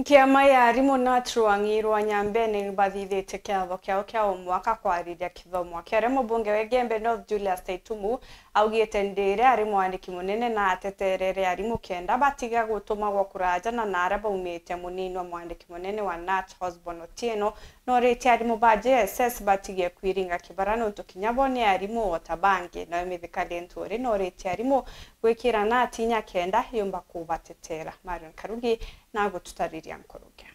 Kiama ya ARIMU na Truangirwa Nyambene bathithite Kiatho kiao kia MWAKA kwariria kithomo kia mubunge wa Gembe North Julius Taitumu augite ndire ari mwandiki munene na ateterere ARIMU kenda batiga gutumagwo kuraja na nara baumite munini wa mwandiki munene wa Knut Otieno no reti ARIMU baje SS batigie kwiringa kibarano tukinyabone ARIMU otabange na mithikali nturi no reti ARIMU gwikira na atinya kenda yumba kubatetera Marion Karugi na gututariria nkoroge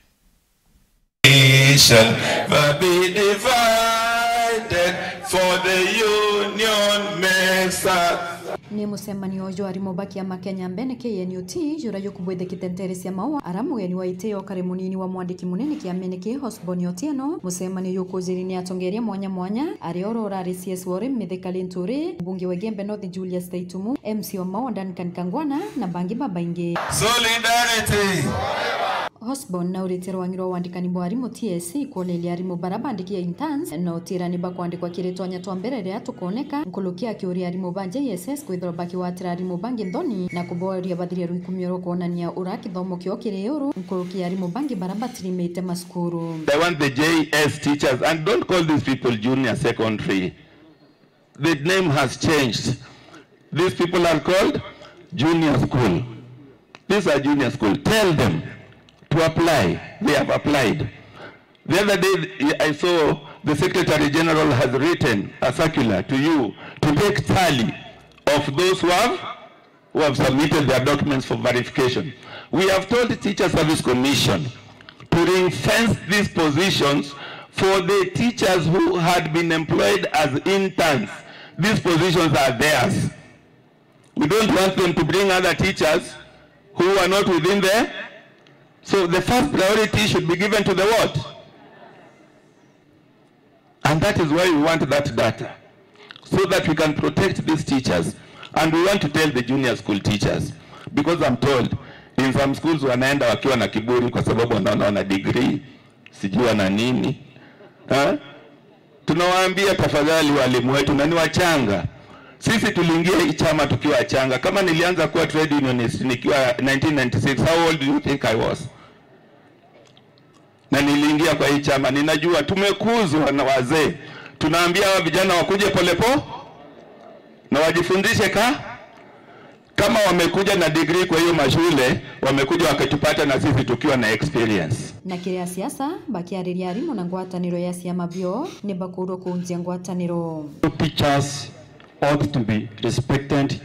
but be divided for the union makes us. Ni musemanio jo ARIMU bakia makenya mbene KNUT jura yo kubwethe kitentere cia maua aramu yani waiteo kare munini wa mwandiki munene Kiamene ki Otieno musemanio yo kujirini atongeria mwanya ari orora RCS wore mithikali nturi bunge wa Gembe North Julius Taitumu MC wa Maondan Kankangwana na bangi babainge Solidarity Hosbon na uritero wangiro wandikani bo ARIMU TSC koleli ARIMU barabandiki ya interns na utirani bakwandikwa kiretonya twamberere atukoneka nkulukia kiuri ARIMU banje SS kwithro baki watira ARIMU bangi ndoni na kuboria badhiria ruikumiro kuonania uraki thomo kio kireuru nkulukia ARIMU bangi barabatiri mete maskuru. I want the JS teachers, and don't call these people junior secondary. The name has changed. These people are called junior school. These are junior school. Tell them to apply. They have applied. The other day I saw the Secretary General has written a circular to you to take tally of those who have submitted their documents for verification. We have told the Teacher Service Commission to ring-fence these positions for the teachers who had been employed as interns. These positions are theirs. We don't want them to bring other teachers who are not within there. So the first priority should be given to the what? And that is why we want that data, so that we can protect these teachers. And we want to tell the junior school teachers, because I'm told in some schools wanaenda wakiwa na kiburi kwa sababu wanaona degree, sijui na nini. Tunawaambia tafadhali walimu wetu na ni wachanga. Sisi tuliingia hii chama tukiwa wachanga. Kama nilianza kuwa trade unionist nikiwa 1996, how old do you think I was? Na niliingia kwa hii chama, ninajua tumekuzwa na wazee. Tunaambia hawa vijana wakuje polepole na wajifundishe kama wamekuja na degree kwa hiyo mashule, wamekuja wakatupata na sisi tukiwa na experience. Na kiria siasa bakiariria ARIMU na ngwataniro ya siama bio ni bakuro kuunzia ngwataniro. Teachers ought to be respected.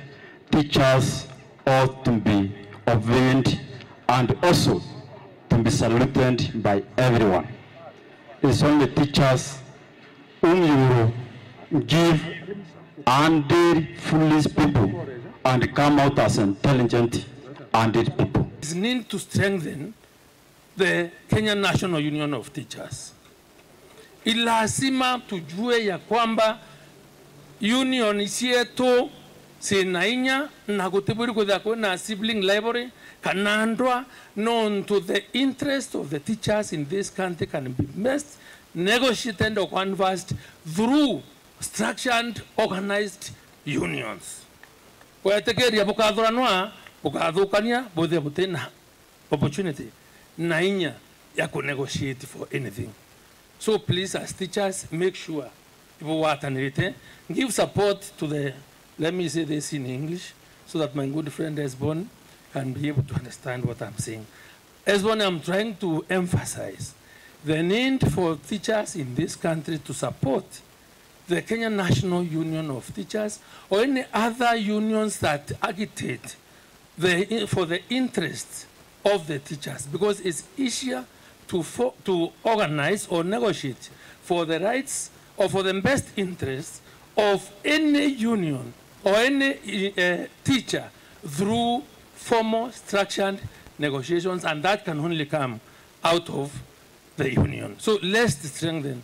Teachers ought to be obedient and also to be saluted by everyone. It's only teachers whom you give under foolish people and come out as intelligent and people. It's need to strengthen the Kenya National Union of Teachers. Ilazima tujue ya kwamba union isieto sinainya na kutiburi kwa na sibling library kanandwa known to the interest of the teachers in this country can be best negotiated or conversed through structured organized unions. Kwa tegeria bukadhuranwa bukadhukania bothe butena opportunity nainya ya ku negotiate for anything. So please as teachers make sure people watanirite give support to the, let me say this in English so that my good friend Esbon can be able to understand what I'm saying. Esbon, I'm trying to emphasize the need for teachers in this country to support the Kenya National Union of Teachers or any other unions that agitate for the interests of the teachers, because it's easier to organize or negotiate for the rights or for the best interests of any union or any teacher through formal structured negotiations, and that can only come out of the union. So let's strengthen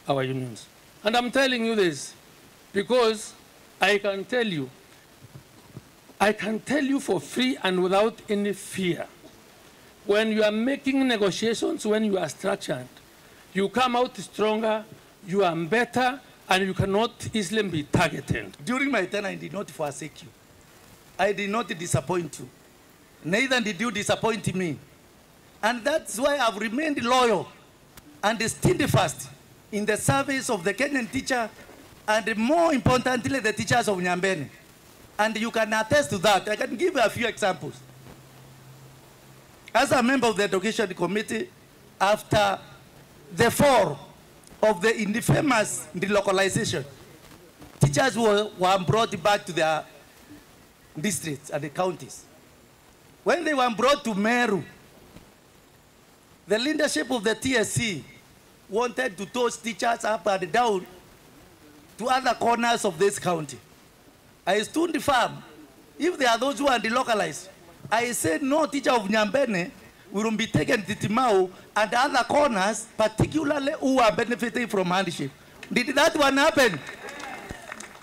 our unions. And I'm telling you this because I can tell you for free and without any fear. When you are making negotiations, when you are structured, you come out stronger, you are better, and you cannot easily be targeted. During my tenure, I did not forsake you. I did not disappoint you. Neither did you disappoint me. And that's why I've remained loyal and steadfast in the service of the Kenyan teacher, and more importantly, the teachers of Nyambene. And you can attest to that. I can give you a few examples. As a member of the Education Committee, after the fall of the infamous delocalization, teachers were brought back to their districts and the counties. When they were brought to Meru, the leadership of the TSC wanted to toss teachers up and down to other corners of this county. I stood firm. If there are those who are delocalized, I said no teacher of Nyambene will be taken to Timau and other corners, particularly who are benefiting from hardship. Did that one happen?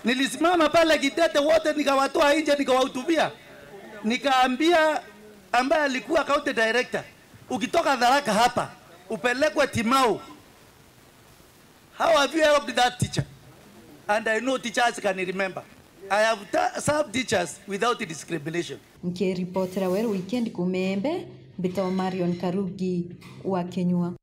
Nilisimama pale Gitete wote nikawatoa nje nikawahutubia. Nikaambia ambaye alikuwa county director, ukitoka Tharaka hapa upelekwe Timau. How have you helped that teacher? And I know teachers can remember. I have served teachers without discrimination. Nkiripotera weru weekend kumembe Bita Marion Karugi wa Kenyua.